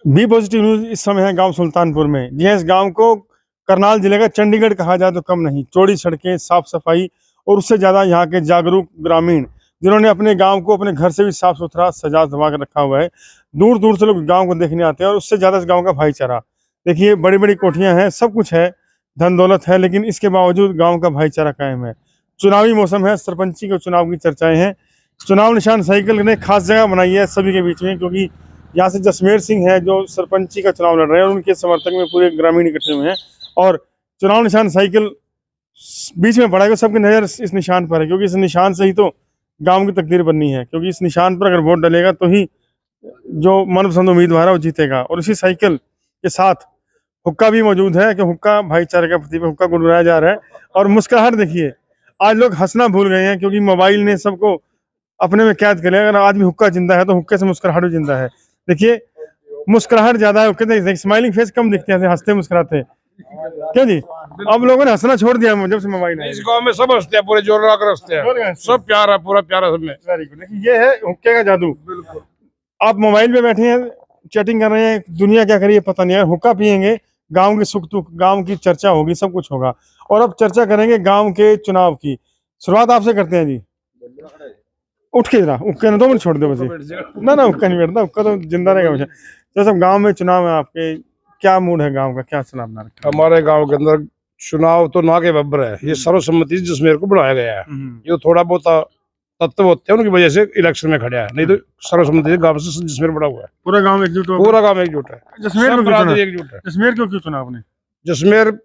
B positive news इस समय है गांव सुल्तानपुर में। जी हाँ, इस गांव को करनाल जिले का चंडीगढ़ कहा जाए तो कम नहीं। चौड़ी सड़कें, साफ सफाई और उससे ज्यादा यहाँ के जागरूक ग्रामीण, जिन्होंने अपने गांव को अपने घर से भी साफ सुथरा सजा धवा कर रखा हुआ है। दूर दूर से लोग गांव को देखने आते हैं। और उससे ज्यादा इस गांव का भाईचारा देखिए, बड़ी बड़ी कोठियां हैं, सब कुछ है, धन दौलत है, लेकिन इसके बावजूद गाँव का भाईचारा कायम है। चुनावी मौसम है, सरपंची के चुनाव की चर्चाएं हैं। चुनाव निशान साइकिल ने खास जगह बनाई है सभी के बीच में, क्योंकि यहाँ से जसमेर सिंह है जो सरपंची का चुनाव लड़ रहे हैं और उनके समर्थक में पूरे ग्रामीण इकट्ठे हुए हैं। और चुनाव निशान साइकिल बीच में पड़ा है, सबकी नजर इस निशान पर है, क्योंकि इस निशान से ही तो गांव की तकदीर बननी है। क्योंकि इस निशान पर अगर वोट डलेगा तो ही जो मनपसंद उम्मीदवार है वो जीतेगा। और इसी साइकिल के साथ हुक्का भी मौजूद है, कि हुक्का भाईचारे का प्रतीक, हुक्का गुनगुनाया जा रहा है। और मुस्कुराहट देखिए, आज लोग हंसना भूल गए हैं, क्योंकि मोबाइल ने सबको अपने में कैद कर लिया। अगर आदमी हुक्का जिंदा है तो हुक्के से मुस्कुराहट भी जिंदा है। देखिए, मुस्कुराहट ज्यादा है, हुक्के से स्माइलिंग फेस कम दिखते हैं, हंसते मुस्कुराते। क्यों जी? अब लोगों ने हंसना छोड़ दिया जब से मोबाइल है। इस गांव में सब हंसते हैं, पूरे जोर लगा कर हंसते हैं, सब प्यार है, पूरा प्यार है सब में। Very good. देखिए, ये है हुक्के का जादू। आप मोबाइल पे बैठे हैं, चैटिंग कर रहे हैं, दुनिया क्या करिए पता नहीं है, हुक्का पियेंगे, गांव के सुख दुख, गांव की चर्चा होगी, सब कुछ होगा। और अब चर्चा करेंगे गांव के चुनाव की। शुरुआत आपसे करते हैं जी। उठ के जरा, उक्का ना 2 मिनट छोड़ दो बस। ना उक्का नहीं बैठता, उक्का तो जिंदा रहेगा हमेशा। तो सब गांव में चुनाव है आपके, क्या मूड है गांव का, क्या चुनाव बना रखा है? हमारे गांव के अंदर चुनाव तो ना के बराबर है। ये सर्वसम्मति से जसमेर को बनाया गया है। ये थोड़ा बहुत तत्व होते हैं, उनकी वजह से इलेक्शन में खड़ा है, नहीं तो सर्वसम्मति से गांव से जसमेर बड़ा हुआ है। पूरा गांव एकजुट हो, पूरा गांव एकजुट है। जसमेर सब को क्यों चुना? बरादरी एकजुट है। जसमेर क्यों चुना आपने? जसमेर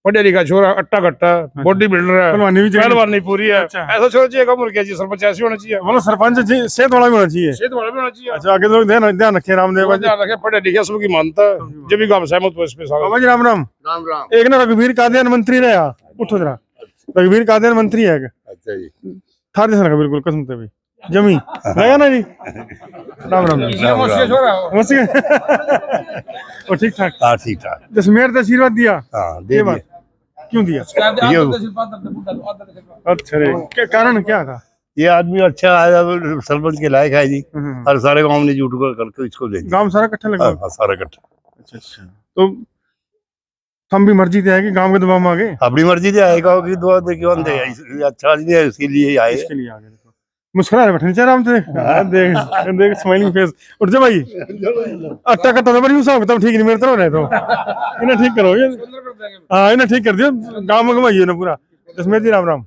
पढ़िया लिखा छोरा, अट्टा कट्टा, बॉडी बिल्डर है, पहलवानी भी चाहिए। पहलवानी पूरी है। अच्छा। ऐसा छोरा चाहिए कम क्या, सरपंच ऐसे होना चाहिए, मतलब सरपंच सेहत वाला भी होना चाहिए। सेहत वाला भी होना चाहिए। अच्छा, आगे लोग ध्यान रखे, रामदेव जी। ध्यान रखे, पढ़े लिखे सबकी मानता है, जब भी गांव सहमत हो इस पे। बाबा जी राम राम। राम राम। एक ना रघुवीर कादियान मंत्री रहा, उठो जरा। रघुवीर कादियान मंत्री है। अच्छा जी, थार जैसा लगा बिल्कुल, कसम से भी जमी लगा ना जी। राम राम जी। और ठीक ठाक? हाँ ठीक ठाक। जसमेर ने आशीर्वाद दिया? हाँ ये बात क्यों दिया? अच्छा रे, कारण क्या था? ये आदमी अच्छा आया, सरपंच के लायक है जी। और सारे गांव ने जुट कर करके इसको दे दिया। गांव सारा इकट्ठा लगा? हाँ, सारा इकट्ठा। अच्छा। तो हम भी मर्जी से आए कि गांव के दबाव में आ गए? अपनी मर्जी से आएगा कि दुआ दे क्यों दे, अच्छा आदमी है इसलिए आए। इसके लिए आ गए। मुस्कुरा रहे बैठे आराम से, देख देख स्माइलिंग फेस। उठ जा भाई, अट्टा कट्टा तो बड़ी साहब तब ठीक नहीं, मेरे तरफ रहे तो इन्हें ठीक करो। हाँ, इन्हें ठीक कर दियो, गांव में घुमाइए ना पूरा। जसमेर जी राम राम।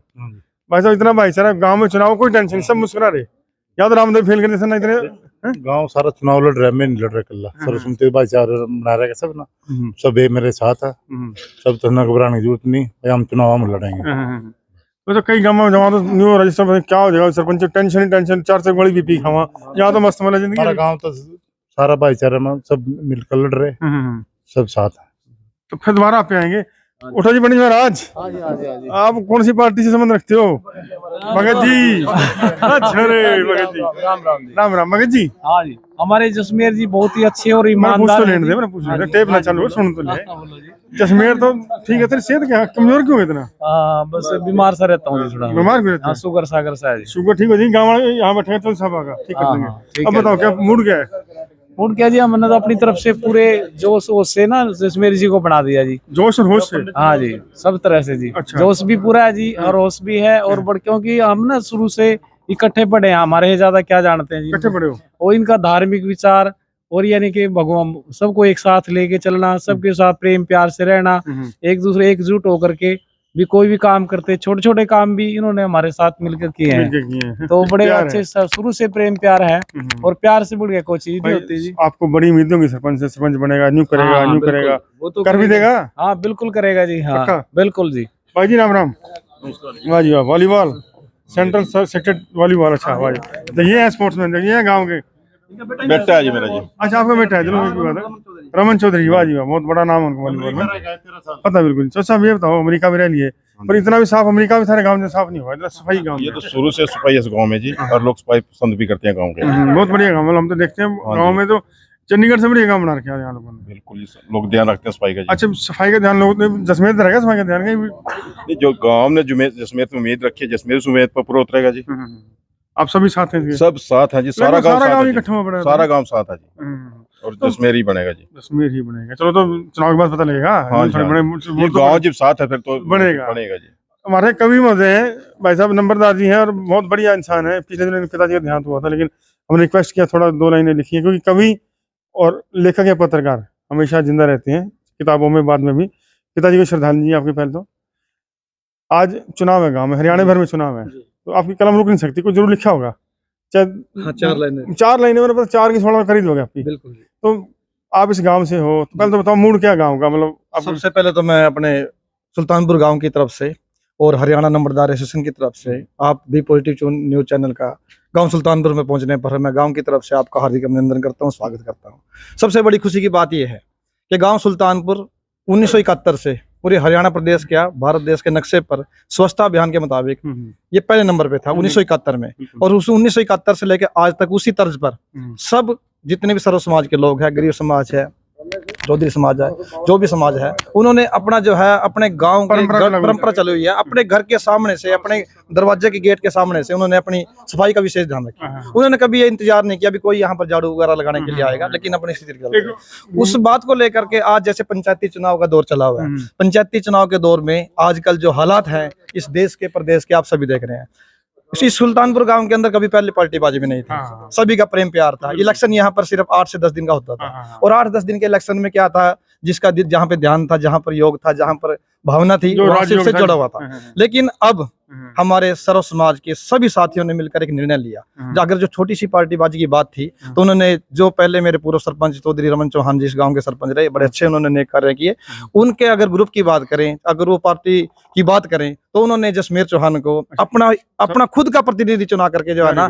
भाई साहब, इतना भाईचारा गांव में, चुनाव कोई टेंशन नहीं, सब मुस्कुरा रहे। या तो रामदेव फेल कर देते ना इतने। गांव सारा चुनाव लड़ रहा है, मैं नहीं लड़ रहा कल्ला। सर्वसम्मति भाईचारा बना रहा है सब ना, सब ये मेरे साथ है, सब तो ना घबराने की जरूरत नहीं, हम चुनाव में लड़ेंगे। तो कई गाँव में जमा तो न्यू रजिस्टर क्या हो जाएगा, सरपंच टेंशन ही टेंशन, 4 से बड़ी बीपी खावा। यहाँ तो मस्त वाला जिंदगी। हमारा गांव तो सारा भाईचारा में सब मिलकर लड़ रहे, सब साथ है। तो फिर दोबारा आप पे आएंगे। उठा जी पंडित महाराज, आप कौन सी पार्टी से संबंध रखते हो? भगत जी। अच्छा रे भगत जी, राम राम जी। राम राम। भगत जी, हाँ जी, हमारे जसमेर जी बहुत ही अच्छे और मैं पूछ ईमानदार तो हैं लेने जी। दे, मैं पूछ लेने, टेप ना चालू सुन तो ले। बोलो जी। जसमेर तो ठीक है, तेरी सेहत क्या कमजोर क्यों है इतना? बस बीमार सा रहता हूँ जी थोड़ा। बीमार भी रहता हाँ, है? शुगर सागर सा है जी। शुगर ठीक हो जाएगी, गाँव वाले यहाँ बैठे तो सब आगा ठीक कर हाँ, देंगे। हाँ, ठीक अब है। बताओ क्या मूड क्या है? और क्या जी, हमने तो अपनी तरफ से पूरे जोश वोश से ना जसमेर जी को बना दिया जी। जोश और होश से? हाँ जी, सब तरह से जी। अच्छा। जोश भी पूरा है जी और होश भी है। और क्योंकि हम ना शुरू से इकट्ठे पढ़े हैं, हमारे ज्यादा क्या जानते हैं जी। इकट्ठे पड़े हो? और इनका धार्मिक विचार और यानी कि भगवान सबको एक साथ लेके चलना, सबके साथ प्रेम प्यार से रहना, एक दूसरे एकजुट होकर के भी कोई भी काम करते, छोटे छोटे काम भी इन्होंने हमारे साथ मिलकर किए हैं। तो बड़े अच्छे शुरू से प्रेम प्यार है। और प्यार से बढ़ गया कोई चीज नहीं होती जी। आपको बड़ी उम्मीद होगी सरपंच से, सरपंच बनेगा, न्यू करेगा, हाँ, न्यू बिल्कुल। करेगा, वो तो कर भी देगा। हाँ बिल्कुल करेगा जी। हाँ पक्का? बिल्कुल जी। भाई जी राम राम। वाह जी वाह, वॉलीबॉल, सेंट्रल सेक्टर वॉलीबॉल। अच्छा वाह जी, तो ये है स्पोर्ट्समैन, ये है गाँव के बेटा है जी मेरा जी। अच्छा, आपका बेटा है, चलो एक बात है। रमन चौधरी, वाह जी वाह, बहुत बड़ा नाम है उनका वॉलीबॉल में, पता बिल्कुल। तो साहब ये बताओ, अमेरिका में रह लिए, पर इतना भी साफ अमेरिका में सारे गांव में साफ नहीं हुआ, इतना सफाई गांव ये तो शुरू से सफाई इस गांव में जी, और लोग सफाई पसंद भी करते हैं गांव के। बहुत बढ़िया गांव, हम तो देखते हैं गांव में तो चंडीगढ़ से बढ़िया गांव बना रखे हैं यहाँ लोगों ने। बिल्कुल जी, लोग ध्यान रखते हैं सफाई का जी। अच्छा, सफाई का ध्यान लोगों ने जसमेर से रखा, सफाई का ध्यान नहीं, जो गांव ने जसमेर से उम्मीद रखी है, जसमेर से उम्मीद पर पूरा उतरेगा जी। आप सभी साथ हैं इसके? सब साथ है जी, सारा लगभग गांव सारा साथ गांव है जी। इकट्ठा हुआ पड़ा है। सारा गांव साथ है जी, और तो- जसमेर ही बनेगा जी। कश्मीर ही बनेगा। चलो तो चुनाव के बाद पता लगेगा। हाँ ये जी, थोड़े हाँ। बड़े ये वोट तो गांव जब साथ है फिर तो बनेगा। बनेगा जी। हमारे कवि महोदय हैं भाई साहब, नंबरदार जी हैं और बहुत बढ़िया इंसान है। पिछले दिनों इनके पिताजी का देहांत हुआ था, लेकिन हमने रिक्वेस्ट किया थोड़ा 2 लाइनें लिखी, क्योंकि कवि और लेखक या पत्रकार हमेशा जिंदा रहते हैं, किताबों में बाद में भी। पिताजी को श्रद्धांजलि आपके पहले तो। आज चुनाव है गांव में, हरियाणा भर में चुनाव है, तो आपकी कलम रुक नहीं सकती, कुछ जरूर लिखा होगा। चाहे हाँ, 4 लाइनें 4 लाइनें में 4 की थोड़ा खरीद होगा आपकी। बिल्कुल। तो आप इस गांव से हो, तो पहले तो बताओ मूड क्या गांव का, मतलब आप सबसे पहले तो मैं अपने सुल्तानपुर गांव की तरफ से और हरियाणा नंबरदार एसोसिएशन की तरफ से आप भी पॉजिटिव न्यूज चैनल का गांव सुल्तानपुर में पहुंचने पर मैं गांव की तरफ से आपका हार्दिक अभिनंदन करता हूं, स्वागत करता हूं। सबसे बड़ी खुशी की बात यह है कि गांव सुल्तानपुर 1971 से पूरे हरियाणा प्रदेश क्या भारत देश के नक्शे पर स्वच्छता अभियान के मुताबिक ये पहले नंबर पे था 1971 में, और उस 1971 से लेकर आज तक उसी तर्ज पर सब जितने भी सर्व समाज के लोग हैं, गरीब समाज है, चौधरी समाज है, जो भी समाज है, उन्होंने अपना जो है अपने गांव की परंपरा चली हुई है, अपने घर के सामने से, अपने दरवाजे के गेट के सामने से उन्होंने अपनी सफाई का विशेष ध्यान रखा। उन्होंने कभी ये इंतजार नहीं किया भी कोई यहाँ पर झाड़ू वगैरह लगाने के लिए आएगा, लेकिन अपनी स्थिति उस बात को लेकर के आज जैसे पंचायती चुनाव का दौर चला हुआ है, पंचायती चुनाव के दौर में आजकल जो हालात हैं इस देश के प्रदेश के आप सभी देख रहे हैं। इसी सुल्तानपुर गांव के अंदर कभी पहले पार्टीबाजी में नहीं था, सभी का प्रेम प्यार था। इलेक्शन यहाँ पर सिर्फ 8 से 10 दिन का होता था, और 8-10 दिन के इलेक्शन में क्या था, जिसका जहाँ पे ध्यान था, जहाँ पर योग था, जहाँ पर भावना थी, वहाँ से जुड़ा हुआ था। लेकिन अब हमारे सर्व समाज के सभी साथियों ने मिलकर एक निर्णय लिया। अगर जो छोटी सी पार्टीबाजी की बात थी, तो उन्होंने जो पहले मेरे पूर्व सरपंच चौधरी रमन चौहान जी इस गांव के सरपंच रहे, बड़े अच्छे उन्होंने नेक कार्य किए। उनके अगर ग्रुप की बात करें, अगर वो पार्टी की बात करें, तो उन्होंने जसमेर चौहान को अपना खुद का प्रतिनिधि चुना करके जो है ना,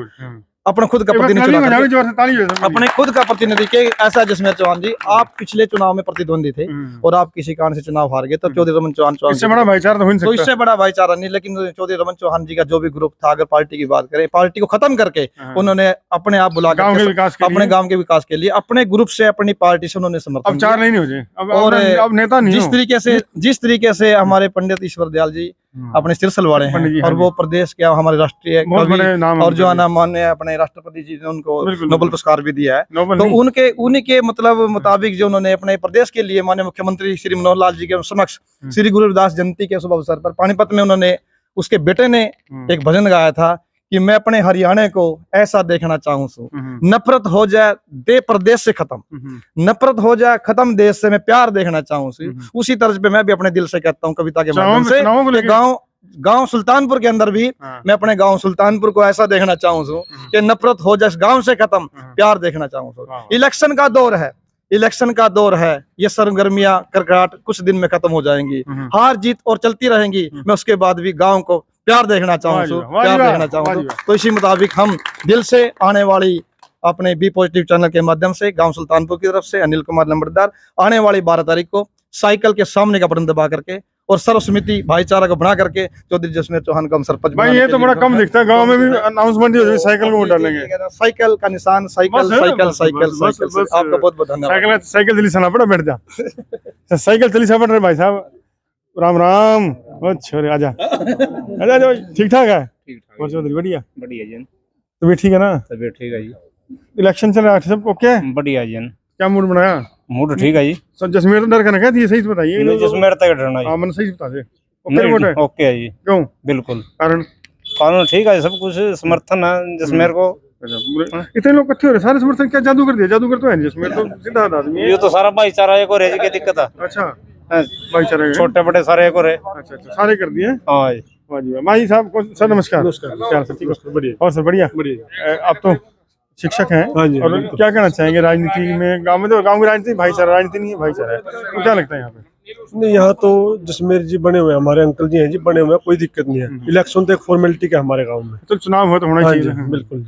अपना खुद का प्रतिनिधि चुना करके अपने खुद का प्रतिनिधि के ऐसा जसमेर चौहान जी, आप पिछले चुनाव में प्रतिद्वंदी थे और आप किसी कारण से चुनाव हार गए, तो चौधरी रमन चौहान इससे बड़ा भाईचारा तो हो नहीं तो सकता। इससे बड़ा भाईचारा नहीं। लेकिन चौधरी रमन चौहान जी का जो भी ग्रुप था, अगर पार्टी की बात करें, पार्टी को खत्म करके उन्होंने अपने आप बुला गांव के विकास के अपने लिए, गांव के विकास के लिए अपने ग्रुप से, अपनी पार्टी से उन्होंने समर्थन अब 4 लाइन हो जाए, और अब नेता नहीं जिस तरीके से हमारे पंडित ईश्वर दयाल जी अपने सिरसल वाले हैं, और वो प्रदेश के हमारे राष्ट्रीय कवि, और जो है ना माननीय अपने राष्ट्रपति जी ने उनको नोबेल पुरस्कार भी दिया है, तो उनके मतलब मुताबिक जो उन्होंने अपने प्रदेश के लिए माननीय मुख्यमंत्री श्री मनोहर लाल जी के समक्ष श्री गुरु रविदास जयंती के शुभ अवसर पर पानीपत में उन्होंने, उसके बेटे ने एक भजन गाया था कि मैं अपने हरियाणा को ऐसा देखना चाहूँ सो, नफरत हो जाए दे प्रदेश से खत्म, नफरत हो जाए खत्म देश से, मैं प्यार देखना चाहूँ। उसी तर्ज पे मैं भी अपने दिल से कहता हूँ कविता के माध्यम से, गांव सुल्तानपुर के अंदर भी मैं अपने गांव सुल्तानपुर को ऐसा देखना चाहूँ कि नफरत हो जाए गांव से खत्म, प्यार देखना चाहूँ। इलेक्शन का दौर है, इलेक्शन का दौर है, ये सरगर्मियां करकराट कुछ दिन में खत्म हो जाएंगी, हार जीत और चलती रहेंगी, मैं उसके बाद भी गांव को प्यार देखना चाहूँ, प्यार देखना चाहूँ। तो इसी मुताबिक हम दिल से आने वाली अपने बी पॉजिटिव चैनल के माध्यम से गांव सुल्तानपुर की तरफ से अनिल कुमार नंबरदार आने वाली 12 तारीख को साइकिल के सामने का बटन दबा करके और सर्वसमिति भाईचारा को बना करके चौधरी जसमेर चौहान को हम सरपंच भाई, ये तो बड़ा कम दिखता है गांव में भी अनाउंसमेंट हो जाए साइकिल को वोट डालेंगे, साइकिल का निशान, साइकिल साइकिल साइकिल साइकिल। आपका बहुत बहुत धन्यवाद। साइकिल चली साना पड़ा, बैठ जा साइकिल चली सा पड़ रहे भाई साहब, राम राम। छोरे आजा आजा आजा, ठीक ठाक है और चौधरी बढ़िया बढ़िया जी, तबीयत ठीक है ना? तबीयत ठीक है जी, इलेक्शन चल रहा है सब ओके, बढ़िया जी, क्या मूड बनाया? मूड ठीक है जी। सब जसमेर तो डर का ना कहती है, सही से बताइए। जसमेर तक डरना हाँ, मन सही से बता दे। ओके वोट है? ओके है जी, क्यों? बिल्कुल कारण ठीक है, सब कुछ समर्थन है जसमेर को। इतने लोग इकट्ठे हो रहे, सारे समर्थन क्या जादू कर दिया? जादूगर तो है नहीं जसमेर, तो सीधा आदमी है। ये तो सारा भाईचारा एक और है जी, क्या दिक्कत है? अच्छा, भाईचारा छोटे बड़े सारे एक और है। अच्छा, सारे कर दिए। हाँ जी, वाह जी वाह। भाई साहब सर नमस्कार। नमस्कार सर, ठीक है, बढ़िया। और सर बढ़िया बढ़िया। आप तो शिक्षक हैं, और क्या कहना चाहेंगे राजनीति में? गांव में तो गांव की राजनीति भाईचारा, राजनीति नहीं है भाईचारा है, तो क्या लगता है यहाँ पे? नहीं, यहाँ तो जसमेर जी बने हुए हैं, हमारे अंकल जी हैं जी, बने हुए हैं, कोई दिक्कत नहीं है। इलेक्शन तो एक फॉर्मेलिटी का हमारे गांव में, तो चुनाव हो तो होना चाहिए। बिल्कुल।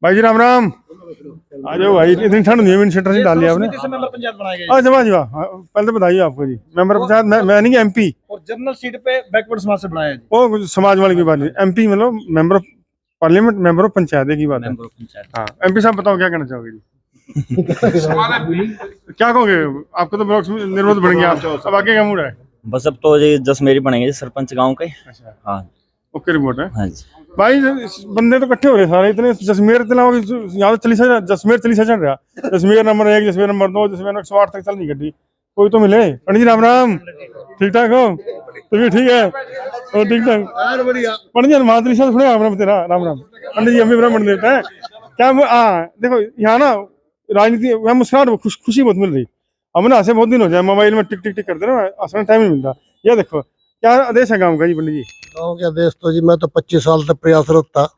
भाई जी राम राम, आ जाओ भाई, इतनी ठंड नहीं है, विंटर से डाल दिया आपने। अच्छा वाह जी वाह, पहले तो बताइए आपको जी, मेंबर पंचायत मैं नहीं, एमपी और जनरल सीट पे बैकवर्ड समाज से बनाया जी। वो समाज वाले की बात नहीं, एमपी मतलब member of parliament, member of panchayat की बात है। हाँ, एमपी साहब बताओ क्या कहना चाहोगे जी? क्या कहोगे? आपको तो ब्लॉक निर्विरोध बन गया, अब आगे का मूड है? बस अब तो ये जसमेरी बनेंगे सरपंच गांव के। अच्छा, हाँ, ओके रिपोर्ट है हाँ जी भाई। इस बंदे तो इकट्ठे हो रहे सारे इतने जसमेर इतना यहाँ तो जसमेर चली से चल रहा। जसमेर नंबर 1, जसमेर नंबर 2, जसमेर 108 तक चल नहीं गड्डी। कोई तो मिले। पंडित जी राम राम, ठीक ठाक हो? तो भी ठीक है और ठीक ठाक। पंडित जी हनुमान से सुने राम राम तेरा राम राम। पंडित जी हम भी ब्राह्मण देते हैं क्या। हाँ देखो यहाँ ना राजनीति यहाँ मुस्कुराहट खुशी बहुत मिल रही। हम ना ऐसे बहुत दिन हो जाए मोबाइल में टिक टिक टिक करते ना, असली टाइम नहीं मिलता। ये देखो क्या आदेश है गाँव का जी पंडित जी? गाँव के आदेश तो जी मैं तो 25 साल तक प्रयासरत था।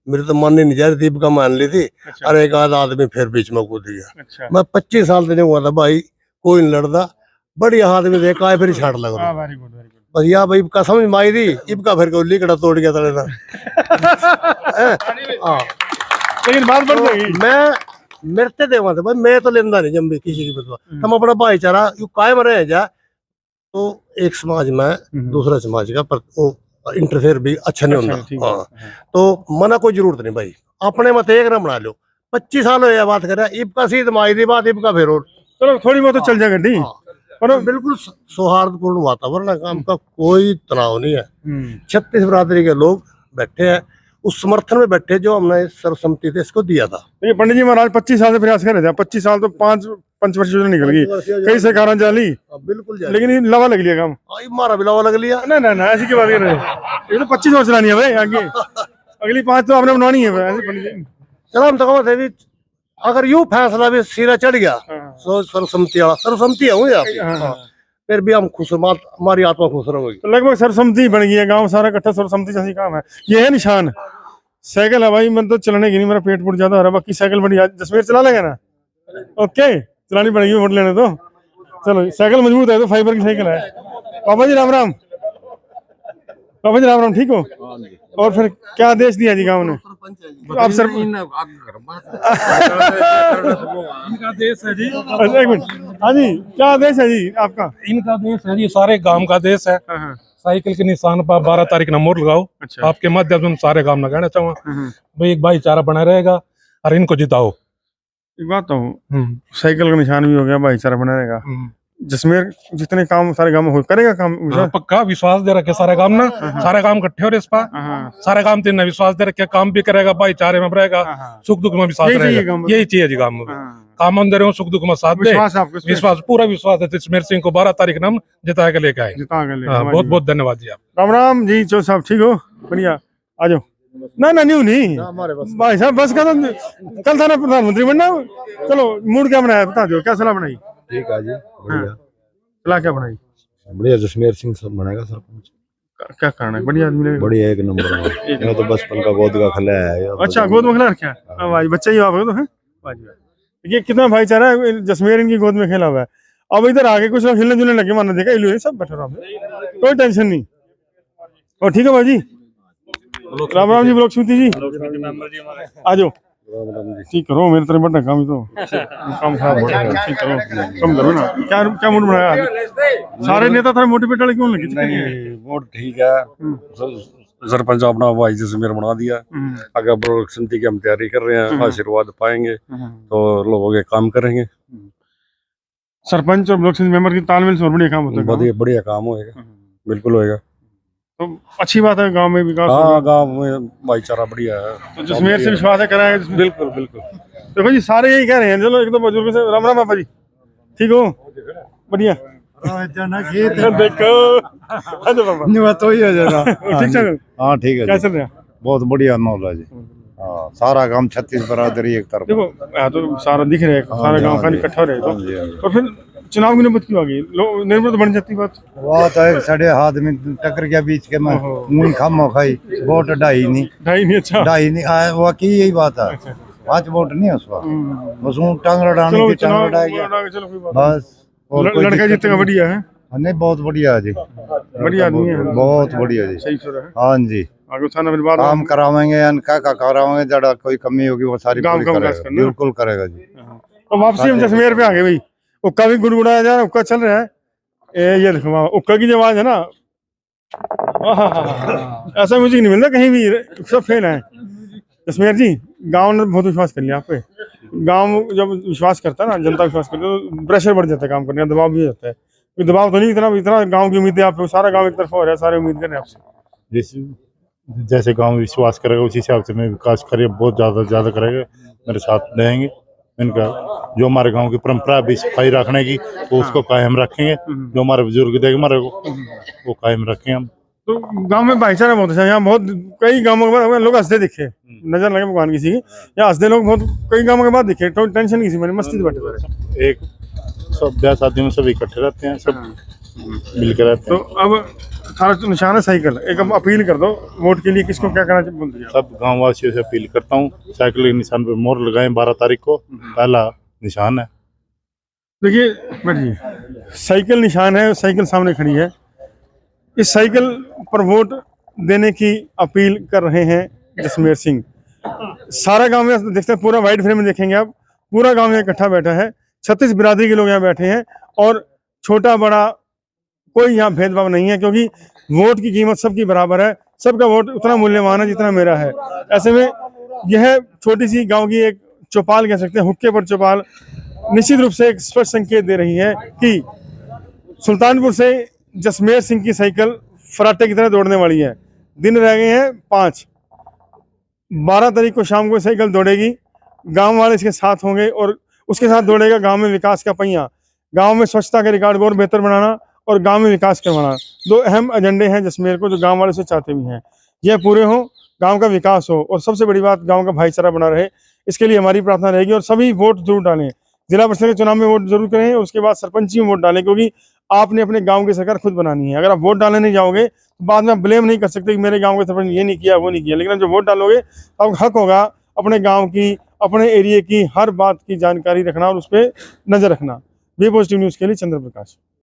मेरे तो मन ही नहीं जा रही, दीपिका मान ली थी। अच्छा। और एक आध आदमी फिर बीच में कूद गया। अच्छा मैं 25 साल से हुआ था भाई, कोई नहीं लड़ता। बढ़िया आदमी देखा है फिर छाट लग रहा। Very good very good. बस या भाई का समझ माई दी इबका फिर को लिकड़ा तोड़ गया था। लेकिन बात बढ़ जाएगी। मैं मरते देवा था भाई, मैं तो लेंदा नहीं जब भी किसी की बदवा। हम अपना भाईचारा यू कायम रहे जा तो एक समाज में दूसरा समाज का पर वो इंटरफेयर भी अच्छा नहीं होता। हाँ तो मना कोई जरूरत नहीं भाई, अपने मत एक ना बना लो। 25 साल हो बात कर रहा इबका सीध माई दी बात इबका फिर और चलो थोड़ी बहुत तो चल जाए गड्डी। पर बिल्कुल सौहार्दपूर्ण वातावरण है, काम का कोई तनाव नहीं है। 36 बरादरी के लोग बैठे हैं, उस समर्थन में बैठे जो हमने सर्वसम्मति से इसको दिया था। देखिए पंडित जी महाराज 25 साल से प्रयास कर रहे थे। 25 साल तो 5 पंचवर्षीय योजना निकल गई, कई सरकारों जाली, बिल्कुल लेकिन ये लवा लग लिया काम। मारा भी लवा लग लिया। ना ना ना ऐसी की बात कर रहे हैं। ये तो 25 वर्ष चलानी है भाई आगे, अगली 5 तो आपने बनानी है ऐसे पंडित जी। चलो हम तो कहते हैं अगर यूं फैसला भी सीधा चढ़ गया तो सर्वसम्मति है फिर भी हम खुश, हमारी आत्मा खुश रहेगी। तो लगभग सर्वसम्मति बन गई है, गांव सारा इकट्ठा सर्वसम्मति जैसी काम है। ये है निशान। साइकिल है भाई, मैं तो चलाने की नहीं, मेरा पेट ज्यादा हो रहा है। बाकी साइकिल बड़ी जसमेर चला लेगा ना, ओके चलानी पड़ेगी वोट लेने तो। चलो साइकिल मजबूत है तो फाइबर की साइकिल है। पापा जी राम राम, पापा जी राम राम, ठीक हो? और फिर क्या आदेश दिया जी गाँव ने? आप सर इनका देश है जी। एक मिनट, हाँ जी क्या आदेश है जी आपका? इनका देश है जी, सारे गांव का देश है। साइकिल के निशान पर 12 तारीख न मोड़ लगाओ। अच्छा। आपके माध्यम से सारे गांव न कहना चाहूँगा भाई, एक भाईचारा बना रहेगा और इनको जिताओ। एक बात तो साइकिल का निशान भी हो गया, भाईचारा बना रहेगा। जसमेर जितने काम सारे गांव में हो करेगा काम। पक्का विश्वास दे रखे सारे काम ना, सारे काम इकट्ठे हो रहे इस पर। सारे काम तीन विश्वास दे रखे, काम भी करेगा, भाईचारे में रहेगा, सुख दुख में भी साथ रहेगा। यही चाहिए जी गाँव में, काम अंदर हो, सुख दुख में साथ दे। विश्वास पूरा विश्वास है। जसमेर सिंह को 12 तारीख नाम जिता के लेके आए। बहुत बहुत धन्यवाद जी। आप राम राम जी चो साहब, ठीक हो? बढ़िया, आ जाओ। ना ना न्यू नहीं भाई साहब, बस का तो कल था ना प्रधानमंत्री बनना। चलो मूड क्या बनाया बता दो, क्या सलाह बनाई? ठीक है जी, बढ़िया। सलाह क्या बनाई? बढ़िया, जसमेर सिंह सब बनेगा सरपंच। क्या करना है? बढ़िया आदमी लगेगा। बढ़िया, एक नंबर में। मैं तो बचपन का गोद का खिला है। अच्छा गोद में खिला रखा है भाई, बच्चा ही आप तो है। ये कितना भाईचारा है, जसमेर इनकी गोद में खेला हुआ है। अब इधर आगे कुछ लोग हिलने जुलने लगे, मानना देखा इलू सब बैठे रहो, कोई टेंशन नहीं। और ठीक है भाई जी, राम राम जी, ब्लॉक समिति जी आ जाओ। ठीक करो, मेरे तरफ बड़ा काम ही तो काम खराब हो रहा है। ठीक करो, कम करो ना। क्या क्या मूड बनाया? सारे नेता थोड़ा मोटिवेट वाले क्यों लगे? मूड ठीक है, सरपंच अपना भाई जसमेर बना दिया। आगे ब्लॉक समिति की हम तैयारी कर रहे हैं, आशीर्वाद पाएंगे तो लोगों के काम करेंगे। सरपंच और ब्लॉक समिति मेंबर की तालमेल से और बढ़िया काम होता है। बढ़िया काम होएगा, बिल्कुल होएगा। तो अच्छी बात है, गांव में विकास। हाँ, गांव में भाईचारा बढ़िया है। तो जसमेर से विश्वास है कराएगा। बिल्कुल बिल्कुल। देखो जी सारे यही कह रहे हैं। चलो एक तो बुजुर्ग से राम राम पापा जी, ठीक हो? बढ़िया। देखो तो ही हो जाएगा। ठीक चल। हाँ ठीक है, क्या चल रहा है? बहुत बढ़िया मामला जी। हाँ, सारा काम 36 बरादरी एक तरफ। देखो तो सारा दिख रहा है, सारा गांव का इकट्ठा रहे तो फिर चुनाव की नौबत क्यों आ गई? निर्भर तो बन जाती बात। तो एक साढ़े हाथ में टक्कर गया बीच के में, मुंह खामो खाई, वोट ढाई नहीं। अच्छा ढाई नहीं वाकई यही बात है। 5 वोट नहीं है उस वक्त, बस टांगड़ा डालने की टांगड़ा डाल गया बस। लड़का जीतेगा, बढ़िया है। नहीं बहुत बढ़िया है जी, बढ़िया आदमी है, बहुत बढ़िया जी। सही सुर है। हाँ जी, आगे थाना में बात काम करावेंगे, क्या करावेंगे, जड़ा कोई कमी होगी वो सारी पूरी करेगा, बिल्कुल करेगा जी। तो वापसी हम जसमेर पे आ गए भाई। उक्का भी गुड़गुड़ाया जा रहा है, उक्का चल रहा है। ये देखो उक्का की जो आवाज है ना, ऐसा म्यूजिक नहीं मिलता कहीं भी, सब फेल है। जसमेर जी गांव ने बहुत विश्वास कर लिया आप पे। गांव जब विश्वास करता है ना, जनता विश्वास करती है तो प्रेशर बढ़ जाता है काम करने का, दबाव भी होता है। दबाव तो नहीं, इतना गांव की उम्मीद है आप पे, सारा गांव एक तरफ हो रहा है, सारे उम्मीद कर रहे हैं आपसे। जैसे गांव विश्वास करेगा उसी हिसाब से मैं विकास कार्य बहुत ज़्यादा करेगा, मेरे साथ देंगे। इनका जो हमारे गांव की परंपरा है, भी सफाई रखने की, वो उसको कायम रखेंगे। जो हमारे बुजुर्ग देंगे हमारे को, वो कायम रखेंगे हम। तो गांव में भाईचारा बहुत अच्छा है। यहाँ बहुत कई गांवों के बाद लोग हंसते दिखे, नजर लगे भगवान किसी की, या हंसते लोग बहुत कई गांवों के बाद दिखे। तो टेंशन किसी में मस्ती बैठे सारे, एक सब ब्याह शादियों में सब इकट्ठे रहते हैं, सब मिलकर रहते तो हैं। अब थारा तो निशान है साइकिल, एक अब अपील कर दो वोट के लिए, किसको क्या करना चाहिए बोल दीजिए। सब गाँव वासियों से अपील करता हूँ, साइकिल के निशान पे मोहर लगाएं। 12 तारीख को पहला निशान है। देखिए बैठिए, साइकिल निशान है, साइकिल सामने खड़ी है। इस साइकिल पर वोट देने की अपील कर रहे हैं जसमेर सिंह। सारा गांव में देखते हैं, पूरा वाइड फ्रेम में देखेंगे आप, पूरा गांव यहाँ इकट्ठा बैठा है। 36 बिरादरी के लोग यहाँ बैठे हैं और छोटा बड़ा कोई यहाँ भेदभाव नहीं है, क्योंकि वोट की कीमत सबकी बराबर है। सबका वोट उतना मूल्यवान है जितना मेरा है। ऐसे में यह छोटी सी गांव की एक चौपाल कह सकते हैं, हुक्के पर चौपाल, निश्चित रूप से एक स्पष्ट संकेत दे रही है कि सुल्तानपुर से जसमेर सिंह की साइकिल फराटे की तरह दौड़ने वाली है। दिन रह गए हैं 5। 12 तारीख को शाम को साइकिल दौड़ेगी, गांव वाले इसके साथ होंगे और उसके साथ दौड़ेगा गांव में विकास का पहिया। गांव में स्वच्छता के रिकॉर्ड को और बेहतर बनाना और गांव में विकास करवाना, 2 अहम एजेंडे हैं जसमेर को, जो गांव वाले से चाहते भी हैं। यह पूरे हों, गांव का विकास हो और सबसे बड़ी बात गांव का भाईचारा बना रहे। इसके लिए हमारी प्रार्थना रहेगी और सभी वोट जरूर डालें। जिला परिषद के चुनाव में वोट जरूर करें और उसके बाद सरपंची में वोट डालें, क्योंकि आपने अपने गांव की सरकार खुद बनानी है। अगर आप वोट डालने नहीं जाओगे तो बाद में आप ब्लेम नहीं कर सकते कि मेरे गांव के सरपंच ये नहीं किया वो नहीं किया। लेकिन जो वोट डालोगे तो हक होगा अपने गांव की, अपने एरिया की हर बात की जानकारी रखना और उस पर नजर रखना। वी पॉजिटिव न्यूज़ के लिए चंद्र प्रकाश।